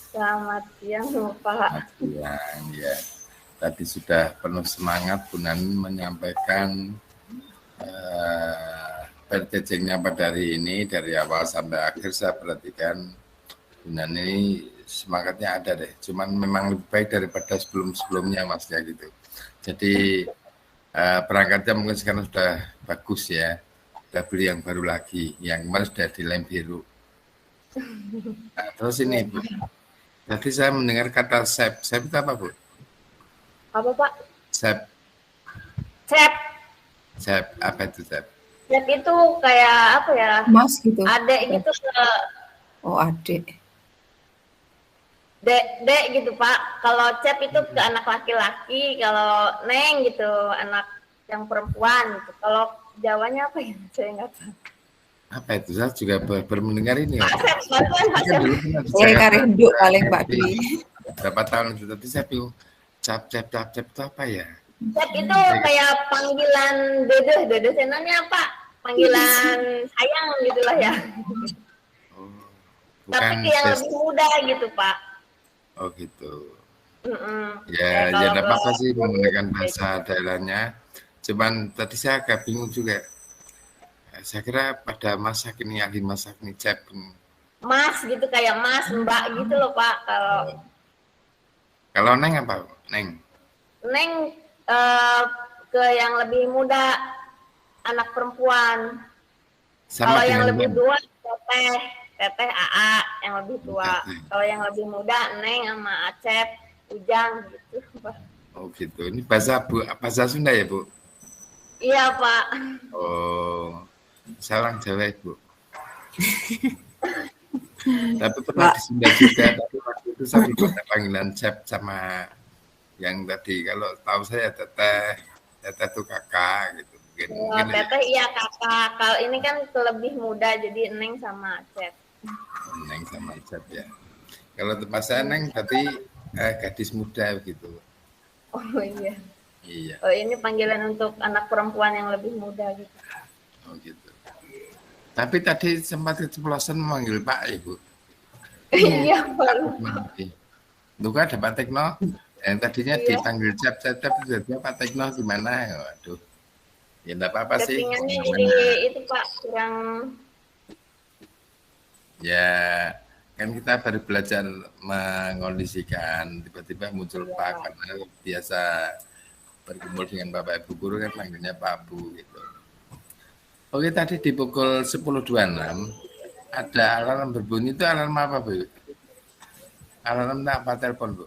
Selamat siang Pak. Selamat siang ya. Tadi sudah penuh semangat Bu Nanin menyampaikan pertemuannya pada hari ini dari awal sampai akhir. Saya perhatikan Bu Nanin ini semangatnya ada deh. Cuman memang lebih baik daripada sebelum-sebelumnya Mas ya gitu. Jadi perangkatnya mungkin sekarang sudah bagus ya. Sudah beli yang baru lagi. Yang kemarin sudah dilem biru. Nah, terus ini Bu. Tadi saya mendengar kata sep. Sep itu apa Bu? Apa Pak? Sep. Sep. Sep. Apa itu sep? Sep itu kayak apa ya? Mas gitu. Adek gitu ke. Oh adek. Dek gitu Pak. Kalau cep itu ke anak laki-laki, kalau neng gitu anak yang perempuan gitu. Kalau Jawanya apa ya? Saya nggak tahu. Apa itu? Saya juga baru mendengar ini. Ya. Saya karindu paling Pak Dwi. Berapa tahun itu? Tapi saya bingung. Cap itu apa ya? Cep itu kayak panggilan dede senangnya apa? Panggilan sayang gitulah ya. Tapi yang lebih muda gitu Pak. Oh gitu. Ya, ya tidak apa-apa sih menggunakan bahasa daerahnya. Cuman tadi saya agak bingung juga. Saya kira pada masa kini ahli masak nih cep. Mas gitu kayak mas, mbak gitu loh Pak. Kalau neng apa? Neng ke yang lebih muda, anak perempuan. Kalau yang lebih tua teteh AA yang lebih tua. Kalau yang lebih muda Neng sama Acep, Ujang gitu. Oh gitu. Ini bahasa Sunda ya Bu? Iya Pak. Oh, salam Jawa Bu. Tapi pernah di Sunda juga. Tapi waktu itu saya ada panggilan Cep sama yang tadi. Kalau tahu saya teteh itu kakak gitu. Mungkin teteh iya kakak. Kalau ini kan lebih muda jadi Neng sama Acep. Neng sama Ijab ya. Kalau tempat saya Neng berarti gadis muda gitu. Oh iya. Iya. Oh ini panggilan untuk anak perempuan yang lebih muda gitu. Oh gitu. Tapi tadi sempat keceplosan memanggil Pak Ibu. Iya Pak. Tuh kan ada Pak Tekno. Yang tadinya dipanggil Cep tiba-tiba Pak Tekno gimana? Waduh. Ya enggak apa-apa sih. Jadi itu Pak kurang. Ya, kan kita baru belajar mengondisikan, tiba-tiba muncul Pak, karena biasa berkumpul dengan Bapak Ibu Guru kan panggilnya Pak Bu gitu. Oke, tadi di pukul 10.26 ada alarm berbunyi, itu alarm apa Bu? Alarm apa telepon Bu?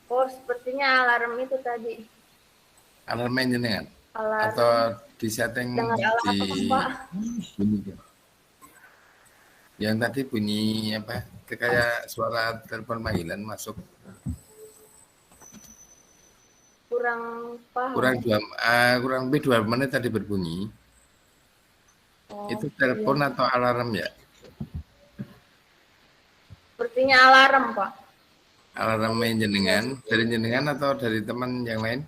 Oh, sepertinya alarm itu tadi. Alarm jenengan? Alarm. Atau di setting di bunyi? Yang tadi bunyi apa? Kayak suara telepon panggilan masuk. Kurang paham. Kurang lebih 2 menit tadi berbunyi. Itu telepon iya. atau alarm ya? Sepertinya alarm, Pak. Alarm jenengan, dari jenengan atau dari teman yang lain?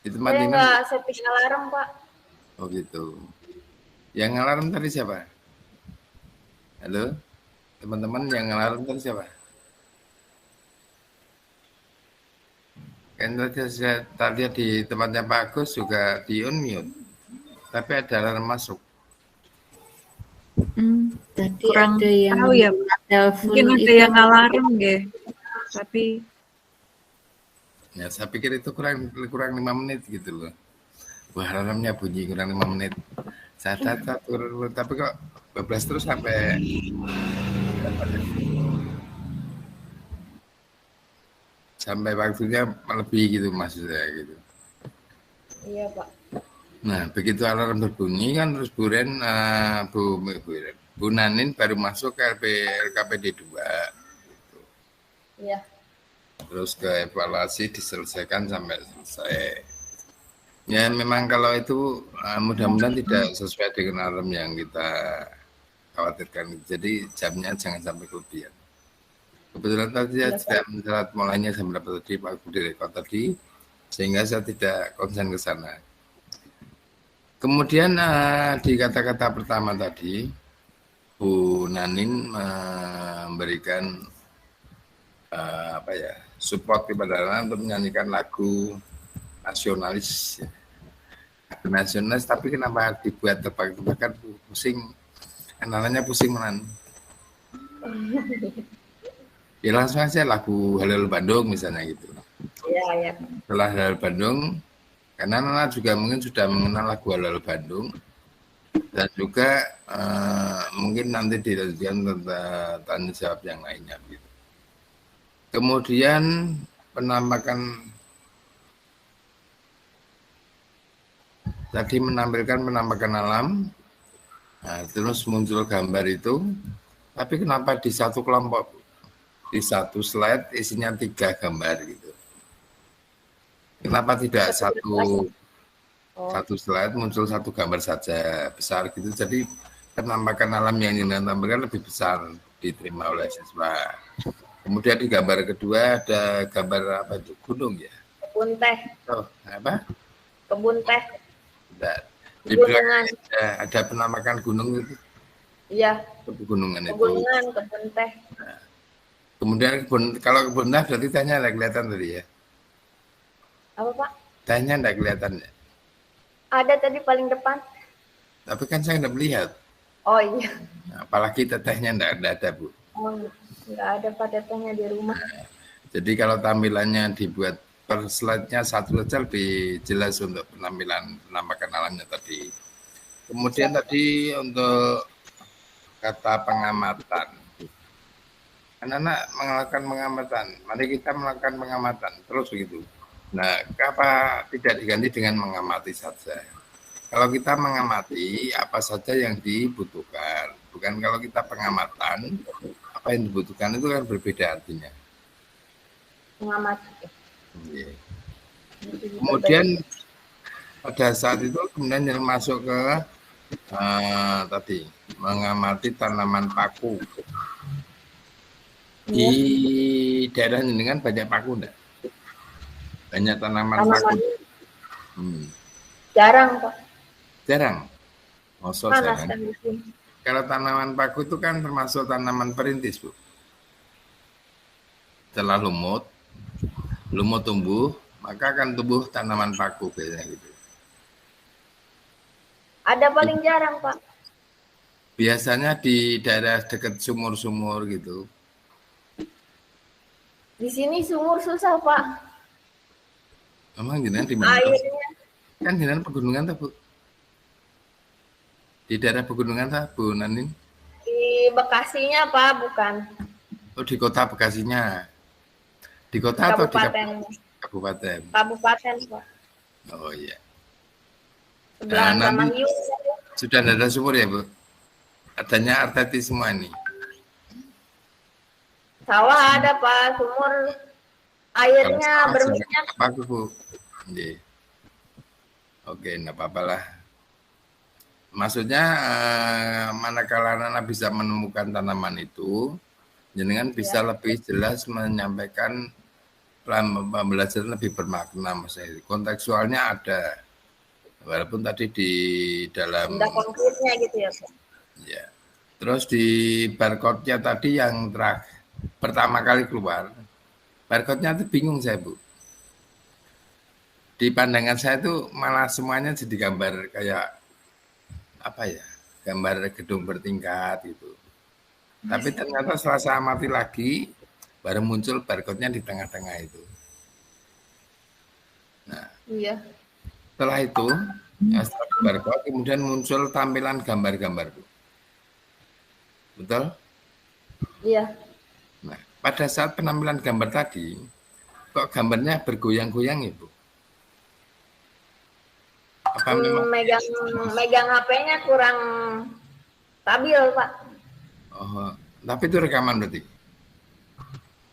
Di tempat Saya ini? nggak setting alarm, Pak. Oh gitu. Yang alarm tadi siapa? Halo? Teman-teman yang alarm tadi siapa? Kan tadi di tempatnya Pak Agus juga di unmute. Tapi ada alarm masuk. Tadi kurang ada yang tahu ya, mungkin ada yang alarm deh. Tapi ya saya pikir itu kurang 5 menit gitu loh. Wah, alarmnya bunyi kurang 5 menit. Saya turun, tapi kok 12 terus sampai waktunya lebih gitu maksud saya gitu. Iya, Pak. Nah, begitu alarm berbunyi kan terus Bu Nanin baru masuk ke LKPD 2. Gitu. Iya. Terus ke evaluasi diselesaikan sampai selesai. Ya memang kalau itu mudah-mudahan tidak sesuai dengan alarm yang kita khawatirkan. Jadi jamnya jangan sampai kelebihan. Kebetulan tadi saya tidak mencatat mulainya jam berapa tadi Pak Direktur tadi, sehingga saya tidak konsen ke sana. Kemudian di kata-kata pertama tadi, Bu Nanin memberikan support kepada anak untuk menyanyikan lagu nasionalis. Nasionalis, tapi kenapa dibuat tebak-tebakan pusing? Anaknya pusing menan. Ya langsung aja lagu Halal Bandung misalnya gitu. Iya, iya. Setelah Halal Bandung, karena anak juga mungkin sudah mengenal lagu Halal Bandung, dan juga mungkin nanti dilanjutkan tanya jawab yang lainnya gitu. Kemudian penampakan tadi menampilkan penampakan alam, nah, terus muncul gambar itu, tapi kenapa di satu kelompok, di satu slide isinya 3 gambar gitu? Kenapa tidak satu slide muncul 1 gambar saja besar gitu? Jadi penampakan alam yang ditampilkan lebih besar diterima oleh siswa. Kemudian di gambar kedua ada gambar apa itu? Gunung ya? Kebun teh. Oh, apa? Kebun teh. Di belakang ada penampakan gunung itu. Iya. Pegunungan itu. Pegunungan, kebun teh. Nah, kemudian kalau kebun teh berarti tehnya tidak kelihatan tadi ya? Apa, Pak? Tehnya tidak kelihatan ya? Ada tadi paling depan. Tapi kan saya tidak melihat. Oh iya. Nah, apalagi tetehnya tidak ada, Bu. Oh, nggak ada pada tehnya di rumah. Nah, jadi kalau tampilannya dibuat per slide-nya satu saja lebih jelas untuk penampakan alamnya tadi. Kemudian tadi untuk kata pengamatan. Anak-anak melakukan pengamatan. Mari kita melakukan pengamatan. Terus begitu. Nah, apa tidak diganti dengan mengamati saja. Kalau kita mengamati apa saja yang dibutuhkan. Bukan kalau kita pengamatan, apa yang dibutuhkan itu kan berbeda artinya. Mengamati. Yeah. Kemudian pada saat itu kemudian yang masuk ke tadi mengamati tanaman paku. Di daerah ini kan banyak paku enggak? Banyak tanaman paku. Jarang, Pak. Jarang. Mosok Panas jarang. kan di sini. Kalau tanaman paku itu kan termasuk tanaman perintis, Bu. Setelah lumut tumbuh, maka akan tumbuh tanaman paku biasanya gitu. Ada paling jarang, Pak. Biasanya di daerah dekat sumur-sumur gitu. Di sini sumur susah, Pak. Emang jenengan di mana? Airnya. Kan jenengan pegunungan tuh, Bu. Di daerah pegunungan tuh, Bu Nanin? Di Bekasinya, Pak, bukan. Oh, di kota Bekasinya. Di kota atau di kabupaten? Kabupaten, Pak. Oh iya. Sebelah sama Hiu. Sudah ada sumur ya, Bu? adanya arteti semua ini. Sawah ada Pak, sumur airnya berminyak. Bagus Bu. Iya. Oke, enggak apa-apa lah. Maksudnya manakala anak bisa menemukan tanaman itu, jenengan bisa lebih jelas menyampaikan pembelajaran lebih bermakna, Mas. Kontekstualnya ada, walaupun tadi di dalam. Tidak konkretnya gitu ya Pak. Ya. Terus di barcode-nya tadi yang pertama kali keluar, barcode-nya itu bingung saya Bu. Di pandangan saya itu malah semuanya jadi gambar kayak apa ya, gambar gedung bertingkat gitu. Tapi ternyata setelah saya amati lagi, baru muncul barcode-nya di tengah-tengah itu. Nah, iya. Setelah itu, setelah barcode, kemudian muncul tampilan gambar-gambar. Betul? Iya. Nah, pada saat penampilan gambar tadi, kok gambarnya bergoyang-goyang Ibu? Apa memang megang HP-nya kurang stabil Pak. Oh, tapi itu rekaman berarti.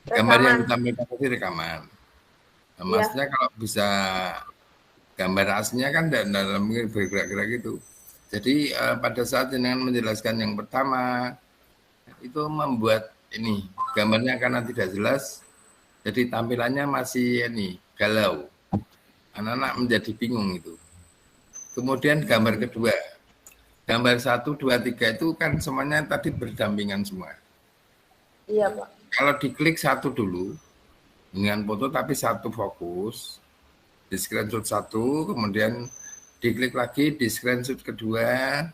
Gambar yang ditampilkan tadi rekaman. Nah, maksudnya kalau bisa gambar aslinya kan dalam bergerak-gerak gitu. Jadi pada saat dengan menjelaskan yang pertama itu membuat ini gambarnya karena tidak jelas, jadi tampilannya masih ini galau. Anak-anak menjadi bingung itu. Kemudian gambar kedua, gambar 1, 2, 3 itu kan semuanya tadi berdampingan semua. Iya Pak. Kalau diklik satu dulu dengan foto tapi satu fokus, di screenshot satu, kemudian diklik lagi di screenshot kedua,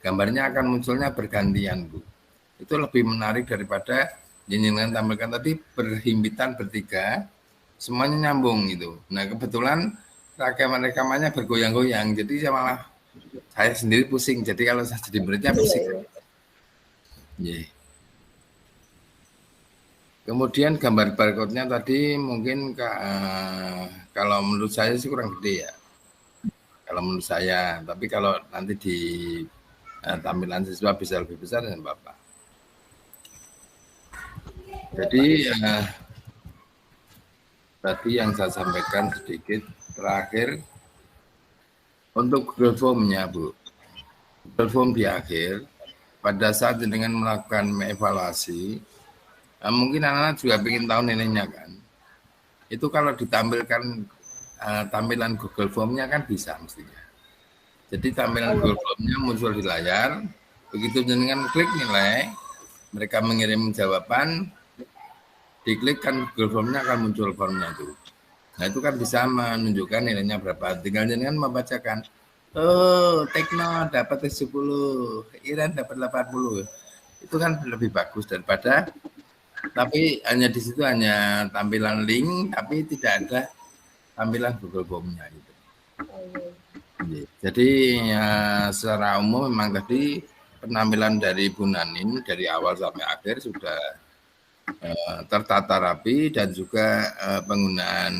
gambarnya akan munculnya bergantian Bu. Itu lebih menarik daripada yang tampilkan tadi berhimpitan bertiga, semuanya nyambung gitu. Nah kebetulan rekamannya bergoyang-goyang, jadi saya sendiri pusing. Jadi kalau saya jadi muridnya pusing. Yeah. Kemudian gambar barcode-nya tadi mungkin kalau menurut saya sih kurang gede ya. Kalau menurut saya, tapi kalau nanti di tampilan siswa bisa lebih besar dengan Bapak. Jadi tadi yang saya sampaikan sedikit terakhir untuk Google Form-nya Bu. Google Form di akhir pada saat dengan melakukan evaluasi, mungkin anak-anak juga ingin tahu nilainya kan. Itu kalau ditampilkan tampilan Google Form-nya kan bisa mestinya. Jadi tampilan Google Form-nya muncul di layar, begitu dengan klik nilai, mereka mengirim jawaban, diklik kan Google Form-nya akan muncul formnya itu. Nah itu kan bisa menunjukkan nilainya berapa. Tinggal dengan membacakan, oh Tekno dapat 10, Iran dapat 80. Itu kan lebih bagus daripada, tapi hanya di situ hanya tampilan link, tapi tidak ada tampilan Google Form-nya gitu. Jadi secara umum memang tadi penampilan dari Bu Nanin dari awal sampai akhir sudah tertata rapi dan juga penggunaan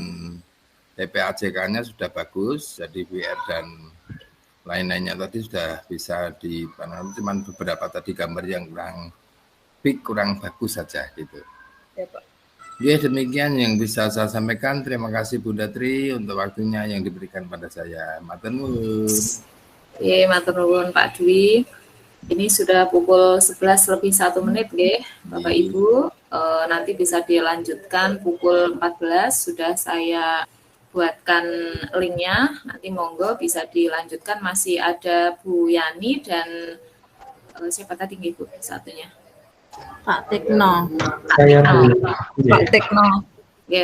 TPAJK-nya sudah bagus, jadi VR dan lain-lainnya tadi sudah bisa cuman beberapa tadi gambar yang kurang bagus saja gitu. Ya, Pak. Ya demikian yang bisa saya sampaikan. Terima kasih Bunda Tri untuk waktunya yang diberikan pada saya. Matur nuwun. Oke, matur nuwun Pak Dwi. Ini sudah pukul 11:01 nggih, Bapak Ibu. Nanti bisa dilanjutkan pukul 14, sudah saya buatkan linknya, nanti monggo bisa dilanjutkan. Masih ada Bu Yani dan siapa tadi Bu satunya? Pak Tekno. Saya Pak Tekno.